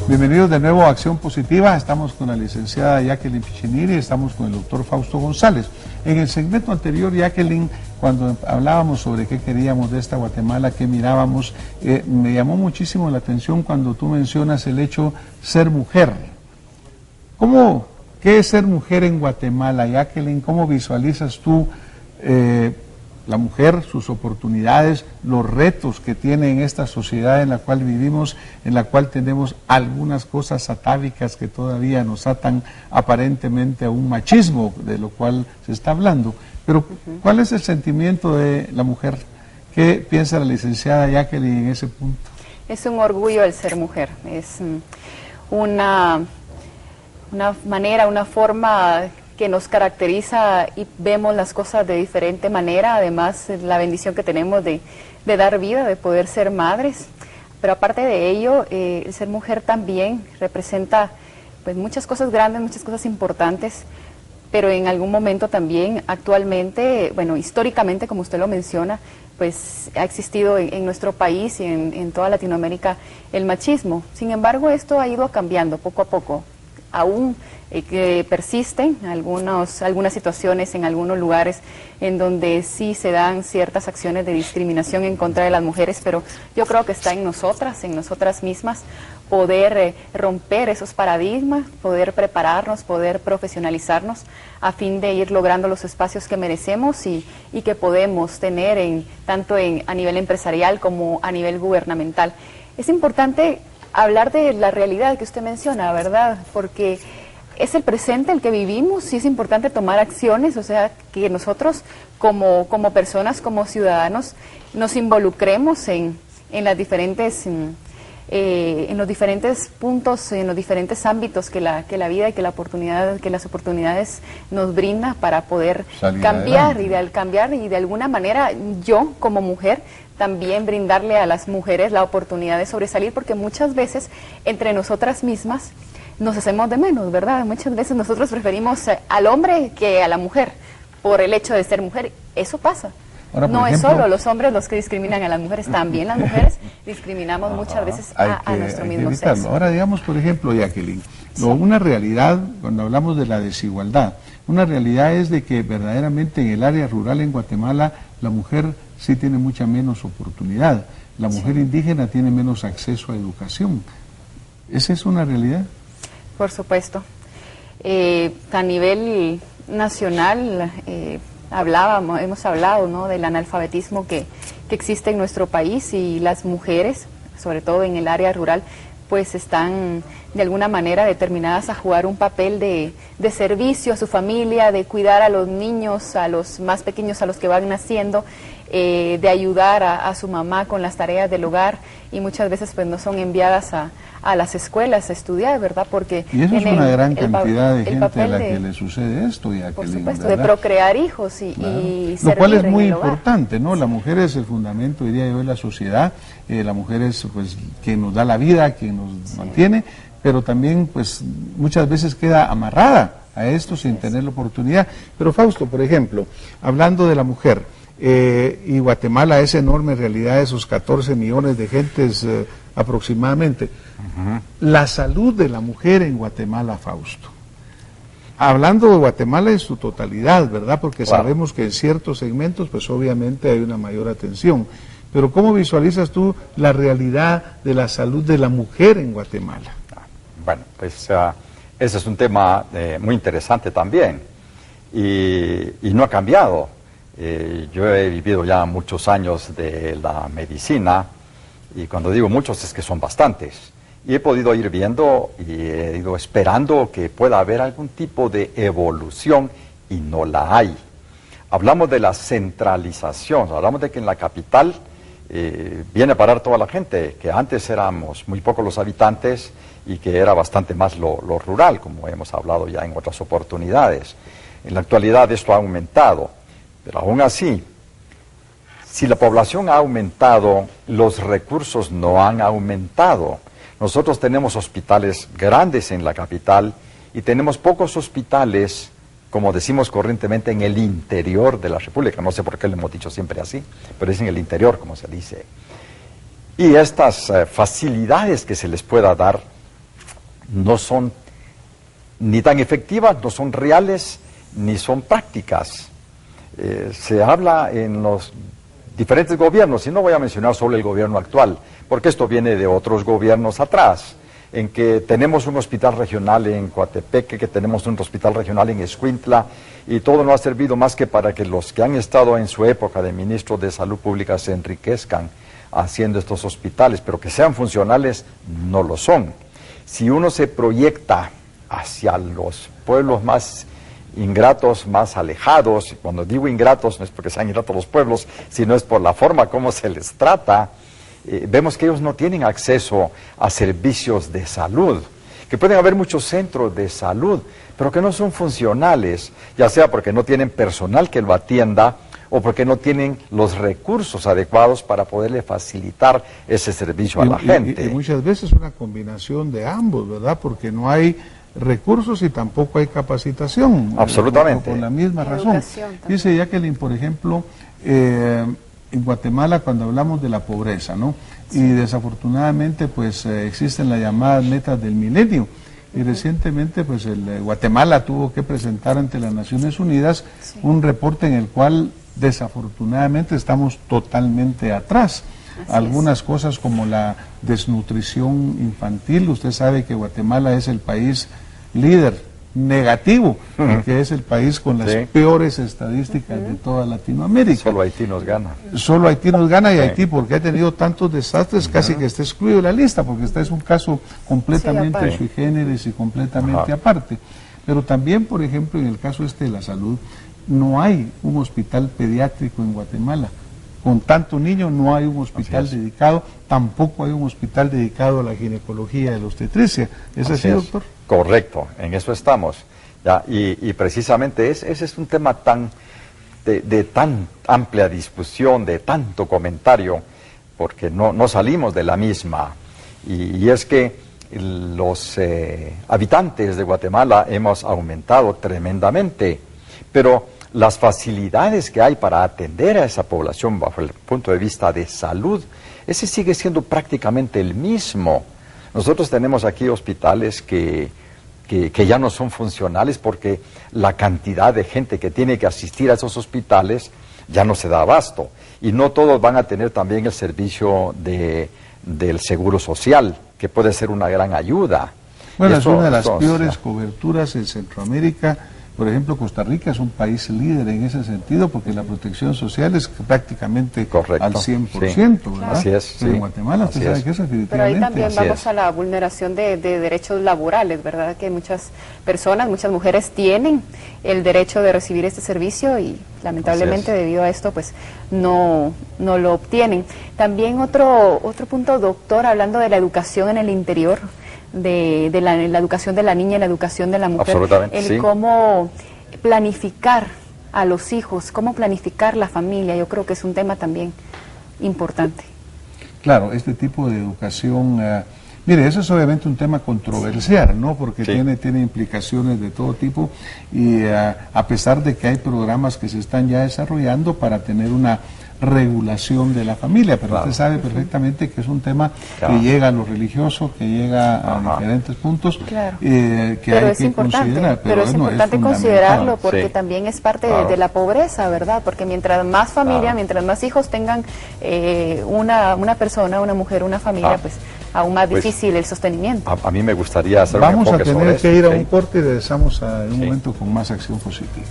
Bienvenidos de nuevo a Acción Positiva. Estamos con la licenciada Jacqueline Piccinini y estamos con el doctor Fausto González. En el segmento anterior, Jacqueline, cuando hablábamos sobre qué queríamos de esta Guatemala, qué mirábamos, me llamó muchísimo la atención cuando tú mencionas el hecho ser mujer. ¿Qué es ser mujer en Guatemala, Jacqueline? ¿Cómo visualizas tú la mujer, sus oportunidades, los retos que tiene en esta sociedad en la cual vivimos, en la cual tenemos algunas cosas atávicas que todavía nos atan aparentemente a un machismo de lo cual se está hablando? Pero ¿cuál es el sentimiento de la mujer? ¿Qué piensa la licenciada Jacqueline en ese punto? Es un orgullo el ser mujer, es una manera, una forma que nos caracteriza y vemos las cosas de diferente manera. Además, la bendición que tenemos de dar vida, de poder ser madres. Pero aparte de ello, el ser mujer también representa pues muchas cosas grandes, muchas cosas importantes, pero en algún momento también, actualmente, bueno, históricamente, como usted lo menciona, pues ha existido en nuestro país y en toda Latinoamérica el machismo. Sin embargo, esto ha ido cambiando poco a poco. Aún que persisten algunas situaciones en algunos lugares en donde sí se dan ciertas acciones de discriminación en contra de las mujeres, pero yo creo que está en nosotras mismas, poder romper esos paradigmas, poder prepararnos, poder profesionalizarnos a fin de ir logrando los espacios que merecemos y que podemos tener tanto a nivel empresarial como a nivel gubernamental. Es importante hablar de la realidad que usted menciona, ¿verdad? Porque es el presente el que vivimos y es importante tomar acciones, o sea, que nosotros como personas, como ciudadanos, nos involucremos en los diferentes puntos, en los diferentes ámbitos que la vida y que las oportunidades nos brinda para poder cambiar y de alguna manera yo como mujer también brindarle a las mujeres la oportunidad de sobresalir, porque muchas veces entre nosotras mismas nos hacemos de menos, ¿verdad? Muchas veces nosotros preferimos al hombre que a la mujer por el hecho de ser mujer. Eso pasa. Ahora, no es solo los hombres los que discriminan a las mujeres, también las mujeres discriminamos muchas veces a nuestro mismo sexo. Ahora, digamos, por ejemplo, Jacqueline, una realidad, cuando hablamos de la desigualdad, una realidad es de que verdaderamente en el área rural en Guatemala la mujer sí tiene mucha menos oportunidad, la mujer indígena tiene menos acceso a educación. ¿Esa es una realidad? Por supuesto. A nivel nacional hemos hablado, ¿no?, del analfabetismo que existe en nuestro país, y las mujeres, sobre todo en el área rural, pues están de alguna manera determinadas a jugar un papel de servicio a su familia, de cuidar a los niños, a los más pequeños, a los que van naciendo, de ayudar a su mamá con las tareas del hogar, y muchas veces pues no son enviadas a las escuelas a estudiar, ¿verdad? Porque y eso es una gran cantidad de gente a la que le sucede esto, ya por supuesto, de procrear hijos y lo cual es muy importante, ¿no? La mujer es el fundamento, diría yo, de la sociedad. La mujer es pues quien nos da la vida, quien nos mantiene, pero también pues muchas veces queda amarrada a esto sin tener la oportunidad. Pero Fausto, por ejemplo, hablando de la mujer, y Guatemala es enorme en realidad, esos 14 millones de gentes aproximadamente. La salud de la mujer en Guatemala, Fausto. Hablando de Guatemala en su totalidad, ¿verdad? Porque sabemos que en ciertos segmentos pues obviamente hay una mayor atención. Pero ¿cómo visualizas tú la realidad de la salud de la mujer en Guatemala? Bueno, pues ese es un tema muy interesante también y no ha cambiado. Yo he vivido ya muchos años de la medicina, y cuando digo muchos es que son bastantes, y he podido ir viendo y he ido esperando que pueda haber algún tipo de evolución, y no la hay. Hablamos de la centralización, hablamos de que en la capital viene a parar toda la gente, que antes éramos muy pocos los habitantes y que era bastante más lo rural, como hemos hablado ya en otras oportunidades. En la actualidad esto ha aumentado. Pero aún así, si la población ha aumentado, los recursos no han aumentado. Nosotros tenemos hospitales grandes en la capital y tenemos pocos hospitales, como decimos corrientemente, en el interior de la República. No sé por qué lo hemos dicho siempre así, pero es en el interior, como se dice. Y estas facilidades que se les pueda dar no son ni tan efectivas, no son reales, ni son prácticas. Se habla en los diferentes gobiernos, y no voy a mencionar solo el gobierno actual, porque esto viene de otros gobiernos atrás, en que tenemos un hospital regional en Coatepeque, que tenemos un hospital regional en Escuintla, y todo no ha servido más que para que los que han estado en su época de ministros de Salud Pública se enriquezcan haciendo estos hospitales, pero que sean funcionales, no lo son. Si uno se proyecta hacia los pueblos más ingratos, más alejados, y cuando digo ingratos no es porque sean ingratos los pueblos, sino es por la forma como se les trata, vemos que ellos no tienen acceso a servicios de salud, que pueden haber muchos centros de salud, pero que no son funcionales, ya sea porque no tienen personal que lo atienda, o porque no tienen los recursos adecuados para poderle facilitar ese servicio a la gente. Y muchas veces una combinación de ambos, ¿verdad? Porque no hay recursos y tampoco hay capacitación. Absolutamente. Por la misma razón. Dice Jacqueline, por ejemplo, en Guatemala cuando hablamos de la pobreza, ¿no? Sí. Y desafortunadamente pues existen las llamadas metas del milenio. Y recientemente pues Guatemala tuvo que presentar ante las Naciones Unidas un reporte en el cual desafortunadamente estamos totalmente atrás. Algunas cosas como la desnutrición infantil, usted sabe que Guatemala es el país líder negativo, que es el país con las peores estadísticas de toda Latinoamérica. Solo Haití nos gana. Solo Haití nos gana, y Haití, porque ha tenido tantos desastres, casi que está excluido de la lista, porque este es un caso completamente sui generis y completamente aparte. Pero también, por ejemplo, en el caso de la salud, no hay un hospital pediátrico en Guatemala. Con tanto niño no hay un hospital dedicado, tampoco hay un hospital dedicado a la ginecología y a la obstetricia. ¿Es así, doctor? Correcto, en eso estamos. Ya, y precisamente ese es un tema de tan amplia discusión, de tanto comentario, porque no salimos de la misma. Y es que los habitantes de Guatemala hemos aumentado tremendamente, pero las facilidades que hay para atender a esa población bajo el punto de vista de salud, ese sigue siendo prácticamente el mismo. Nosotros tenemos aquí hospitales que ya no son funcionales porque la cantidad de gente que tiene que asistir a esos hospitales ya no se da abasto. Y no todos van a tener también el servicio del seguro social, que puede ser una gran ayuda. Bueno, es una de las peores coberturas en Centroamérica. Por ejemplo, Costa Rica es un país líder en ese sentido porque la protección social es prácticamente al 100%, ¿verdad? Así es. Pero en Guatemala usted sabe que eso definitivamente. Pero ahí también vamos a la vulneración de derechos laborales, ¿verdad? Que muchas personas, muchas mujeres tienen el derecho de recibir este servicio y lamentablemente debido a esto pues no lo obtienen. También otro punto, doctor, hablando de la educación en el interior, de la educación de la niña y la educación de la mujer, cómo planificar a los hijos, cómo planificar la familia, yo creo que es un tema también importante. Claro, este tipo de educación, mire, eso es obviamente un tema controversial, ¿no? Porque tiene implicaciones de todo tipo y a pesar de que hay programas que se están ya desarrollando para tener una regulación de la familia, pero usted sabe perfectamente que es un tema que llega a lo religioso, que llega a diferentes puntos, que pero hay que considerar. Pero es importante considerarlo porque también es parte de la pobreza, ¿verdad? Porque mientras más familia, mientras más hijos tengan una persona, una mujer, una familia, pues aún más difícil el sostenimiento. A mí me gustaría hacer un enfoque sobre esto. Vamos a tener que ir a un corte y regresamos en un momento con más acción positiva.